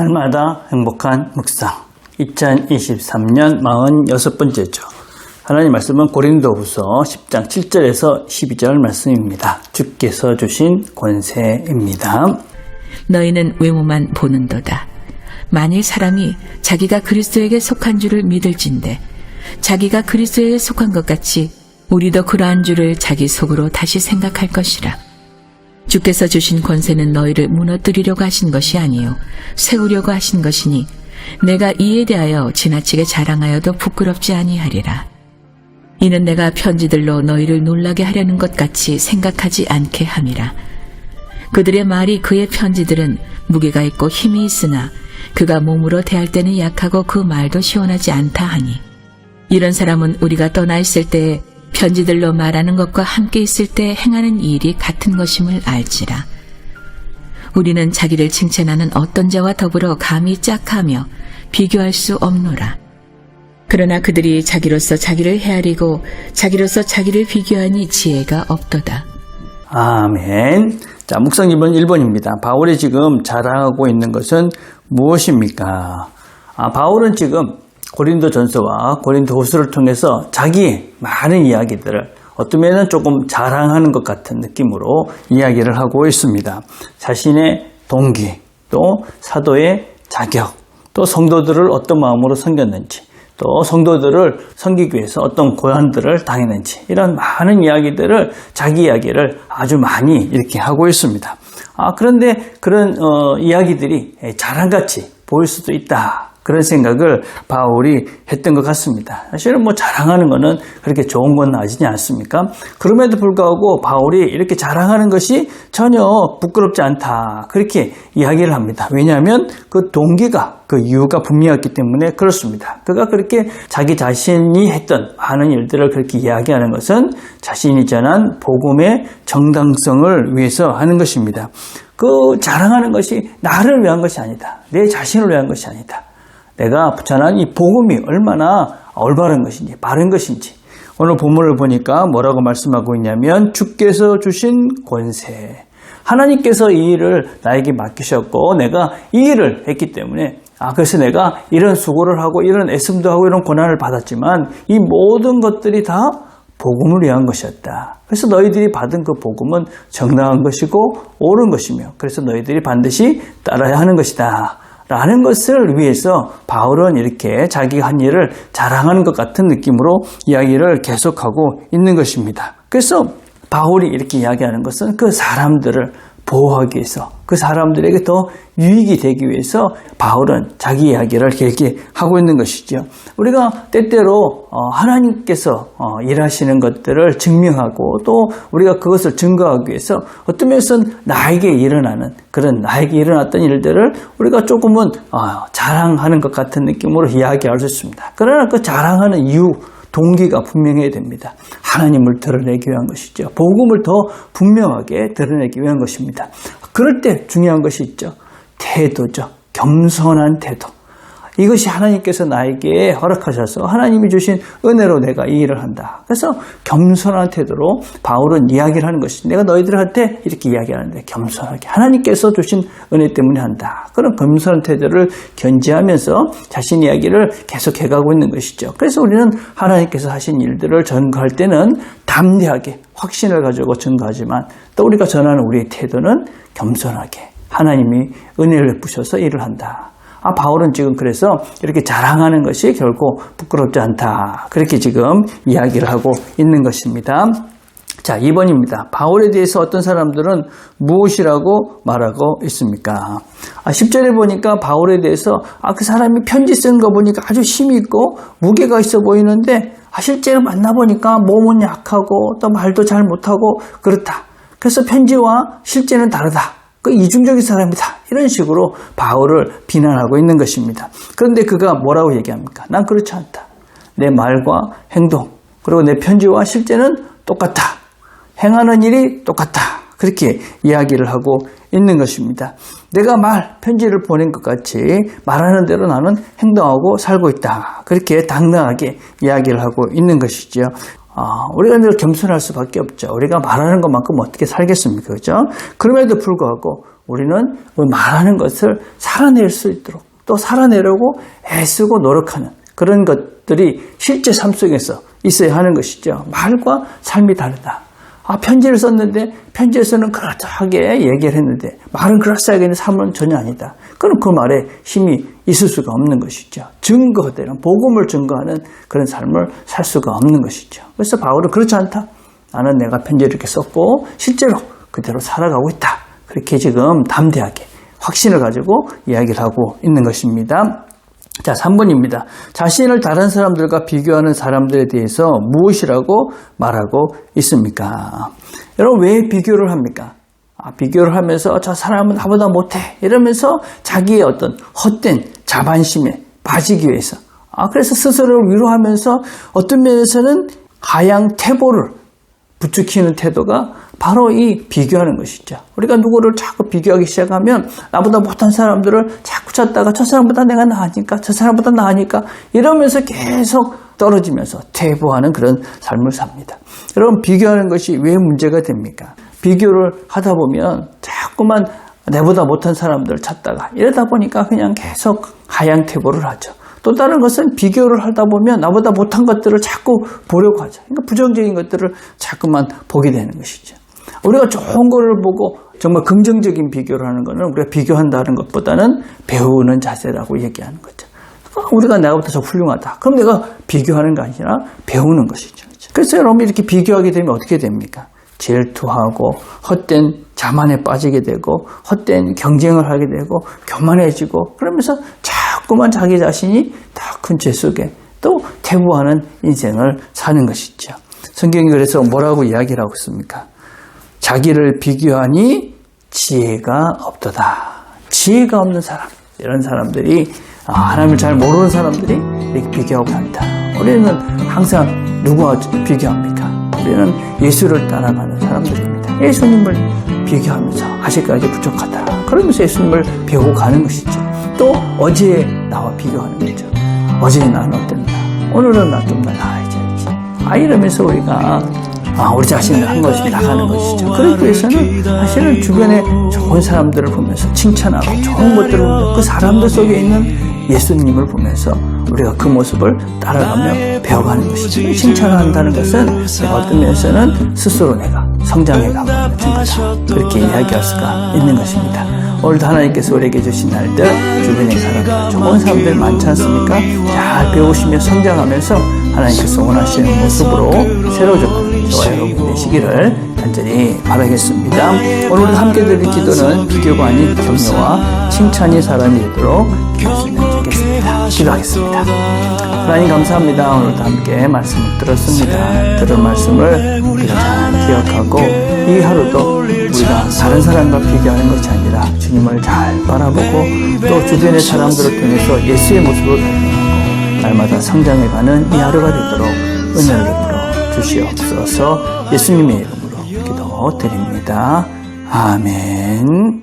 날마다 행복한 묵상 2023년 46번째죠. 하나님 말씀은 고린도후서 10장 7절에서 12절 말씀입니다. 주께서 주신 권세입니다. 너희는 외모만 보는도다. 만일 사람이 자기가 그리스도에게 속한 줄을 믿을진대 자기가 그리스도에게 속한 것 같이 우리도 그러한 줄을 자기 속으로 다시 생각할 것이라. 주께서 주신 권세는 너희를 무너뜨리려고 하신 것이 아니요 세우려고 하신 것이니 내가 이에 대하여 지나치게 자랑하여도 부끄럽지 아니하리라. 이는 내가 편지들로 너희를 놀라게 하려는 것 같이 생각하지 않게 함이라. 그들의 말이 그의 편지들은 무게가 있고 힘이 있으나 그가 몸으로 대할 때는 약하고 그 말도 시원하지 않다 하니 이런 사람은 우리가 떠나 있을 때에 편지들로 말하는 것과 함께 있을 때 행하는 일이 같은 것임을 알지라. 우리는 자기를 칭찬하는 어떤 자와 더불어 감히 짝하며 비교할 수 없노라. 그러나 그들이 자기로서 자기를 헤아리고 자기로서 자기를 비교하니 지혜가 없도다. 아멘. 자, 묵상 2번 1번입니다. 바울이 지금 자랑하고 있는 것은 무엇입니까? 바울은 지금 고린도전서와 고린도후서를 통해서 자기의 많은 이야기들을 어떤 면은 조금 자랑하는 것 같은 느낌으로 이야기를 하고 있습니다. 자신의 동기, 또 사도의 자격, 또 성도들을 어떤 마음으로 섬겼는지, 또 성도들을 섬기기 위해서 어떤 고난들을 당했는지 이런 많은 이야기들을 자기 이야기를 아주 많이 이렇게 하고 있습니다. 그런데 그런 이야기들이 자랑같이 보일 수도 있다. 그런 생각을 바울이 했던 것 같습니다. 사실은 자랑하는 것은 그렇게 좋은 건 아니지 않습니까? 그럼에도 불구하고 바울이 이렇게 자랑하는 것이 전혀 부끄럽지 않다. 그렇게 이야기를 합니다. 왜냐하면 그 동기가, 그 이유가 분명했기 때문에 그렇습니다. 그가 그렇게 자기 자신이 했던 많은 일들을 그렇게 이야기하는 것은 자신이 전한 복음의 정당성을 위해서 하는 것입니다. 그 자랑하는 것이 나를 위한 것이 아니다. 내 자신을 위한 것이 아니다. 내가 전한 이 복음이 얼마나 올바른 것인지 바른 것인지 오늘 본문을 보니까 뭐라고 말씀하고 있냐면 주께서 주신 권세 하나님께서 이 일을 나에게 맡기셨고 내가 이 일을 했기 때문에 그래서 내가 이런 수고를 하고 이런 애씀도 하고 이런 고난을 받았지만 이 모든 것들이 다 복음을 위한 것이었다. 그래서 너희들이 받은 그 복음은 정당한 것이고 옳은 것이며 그래서 너희들이 반드시 따라야 하는 것이다. 라는 것을 위해서 바울은 이렇게 자기가 한 일을 자랑하는 것 같은 느낌으로 이야기를 계속하고 있는 것입니다. 그래서 바울이 이렇게 이야기하는 것은 그 사람들을 보호하기 위해서 그 사람들에게 더 유익이 되기 위해서 바울은 자기 이야기를 이렇게 하고 있는 것이죠. 우리가 때때로 하나님께서 일하시는 것들을 증명하고 또 우리가 그것을 증거하기 위해서 어떤 면에서는 나에게 일어났던 일들을 우리가 조금은 자랑하는 것 같은 느낌으로 이야기할 수 있습니다. 그러나 그 자랑하는 이유 동기가 분명해야 됩니다. 하나님을 드러내기 위한 것이죠. 복음을 더 분명하게 드러내기 위한 것입니다. 그럴 때 중요한 것이 있죠. 태도죠. 겸손한 태도. 이것이 하나님께서 나에게 허락하셔서 하나님이 주신 은혜로 내가 이 일을 한다. 그래서 겸손한 태도로 바울은 이야기를 하는 것이 내가 너희들한테 이렇게 이야기하는데 겸손하게 하나님께서 주신 은혜 때문에 한다. 그런 겸손한 태도를 견지하면서 자신 이야기를 계속 해가고 있는 것이죠. 그래서 우리는 하나님께서 하신 일들을 전가할 때는 담대하게 확신을 가지고 전가하지만 또 우리가 전하는 우리의 태도는 겸손하게 하나님이 은혜를 베푸셔서 일을 한다. 바울은 지금 그래서 이렇게 자랑하는 것이 결코 부끄럽지 않다. 그렇게 지금 이야기를 하고 있는 것입니다. 자, 2번입니다. 바울에 대해서 어떤 사람들은 무엇이라고 말하고 있습니까? 10절에 보니까 바울에 대해서 그 사람이 편지 쓴 거 보니까 아주 힘이 있고 무게가 있어 보이는데 실제로 만나보니까 몸은 약하고 또 말도 잘 못하고 그렇다. 그래서 편지와 실제는 다르다. 그 이중적인 사람이다. 이런 식으로 바울을 비난하고 있는 것입니다. 그런데 그가 뭐라고 얘기합니까? 난 그렇지 않다. 내 말과 행동 그리고 내 편지와 실제는 똑같다. 행하는 일이 똑같다. 그렇게 이야기를 하고 있는 것입니다. 내가 편지를 보낸 것 같이 말하는 대로 나는 행동하고 살고 있다. 그렇게 당당하게 이야기를 하고 있는 것이죠. 우리가 늘 겸손할 수밖에 없죠. 우리가 말하는 것만큼 어떻게 살겠습니까? 그렇죠? 그럼에도 불구하고 우리는 말하는 것을 살아낼 수 있도록 또 살아내려고 애쓰고 노력하는 그런 것들이 실제 삶 속에서 있어야 하는 것이죠. 말과 삶이 다르다. 편지를 썼는데 편지에서는 그럴듯하게 얘기를 했는데 말은 그럴싸하게 있는 삶은 전혀 아니다. 그럼 그 말에 힘이 있을 수가 없는 것이죠. 증거되는 복음을 증거하는 그런 삶을 살 수가 없는 것이죠. 그래서 바울은 그렇지 않다. 나는 내가 편지를 이렇게 썼고 실제로 그대로 살아가고 있다. 그렇게 지금 담대하게 확신을 가지고 이야기를 하고 있는 것입니다. 자, 3번입니다. 자신을 다른 사람들과 비교하는 사람들에 대해서 무엇이라고 말하고 있습니까? 여러분, 왜 비교를 합니까? 비교를 하면서 저 사람은 나보다 못해 이러면서 자기의 어떤 헛된 자반심에 빠지기 위해서 그래서 스스로를 위로하면서 어떤 면에서는 하양태보를 부추기는 태도가 바로 이 비교하는 것이죠. 우리가 누구를 자꾸 비교하기 시작하면 나보다 못한 사람들을 자꾸 찾다가 저 사람보다 내가 나으니까 저 사람보다 나으니까 이러면서 계속 떨어지면서 퇴보하는 그런 삶을 삽니다. 여러분, 비교하는 것이 왜 문제가 됩니까? 비교를 하다 보면 자꾸만 내보다 못한 사람들을 찾다가 이러다 보니까 그냥 계속 하향퇴보를 하죠. 또 다른 것은 비교를 하다 보면 나보다 못한 것들을 자꾸 보려고 하죠. 그러니까 부정적인 것들을 자꾸만 보게 되는 것이죠. 우리가 좋은 거를 보고 정말 긍정적인 비교를 하는 것은 우리가 비교한다는 것보다는 배우는 자세라고 얘기하는 거죠. 우리가 나보다 더 훌륭하다. 그럼 내가 비교하는 게 아니라 배우는 것이죠. 그래서 여러분 이렇게 비교하게 되면 어떻게 됩니까? 질투하고 헛된 자만에 빠지게 되고 헛된 경쟁을 하게 되고 교만해지고 그러면서 자꾸만 자기 자신이 더 큰 죄 속에 또 퇴보하는 인생을 사는 것이죠. 성경이 그래서 뭐라고 이야기를 하고 있습니까? 자기를 비교하니 지혜가 없도다. 지혜가 없는 사람, 이런 사람들이 하나님을 잘 모르는 사람들이 이렇게 비교하고 한다. 우리는 항상 누구와 비교합니까? 우리는 예수를 따라가는 사람들입니다. 예수님을 비교하면서 아직까지 부족하다. 그러면서 예수님을 배우고 가는 것이죠. 또 어제 나와 비교하는 거죠. 어제 나는 어땠나? 오늘은 나 좀 더 나아야지. 이러면서 우리가 우리 자신을 한 것이 나가는 것이죠. 그러기 위해서는 사실은 주변에 좋은 사람들을 보면서 칭찬하고 좋은 것들을 보면서 그 사람들 속에 있는 예수님을 보면서 우리가 그 모습을 따라가며 배워가는 것이죠. 칭찬을 한다는 것은 어떤 면에서는 스스로 내가 성장해가는 증거다. 그렇게 이야기할 수가 있는 것입니다. 오늘도 하나님께서 우리에게 주신 날들 주변의 사람들, 좋은 사람들 많지 않습니까? 잘 배우시며 성장하면서 하나님께서 원하시는 모습으로 새로워져가는 저와 여러분 되시기를 간절히 바라겠습니다. 오늘 함께 드릴 기도는 비교가 아닌 격려와 칭찬이 사람이 되도록 기도했으면 좋겠습니다. 기도하겠습니다. 하나님 감사합니다. 오늘도 함께 말씀을 들었습니다. 들은 말씀을 우리가 잘 기억하고 이 하루도 우리가 다른 사람과 비교하는 것이 아니라 주님을 잘 바라보고 또 주변의 사람들을 통해서 예수의 모습을 발견하고 날마다 성장해가는 이 하루가 되도록 은혜를 베풀어 주시옵소서. 예수님의 이름으로 기도드립니다. 아멘.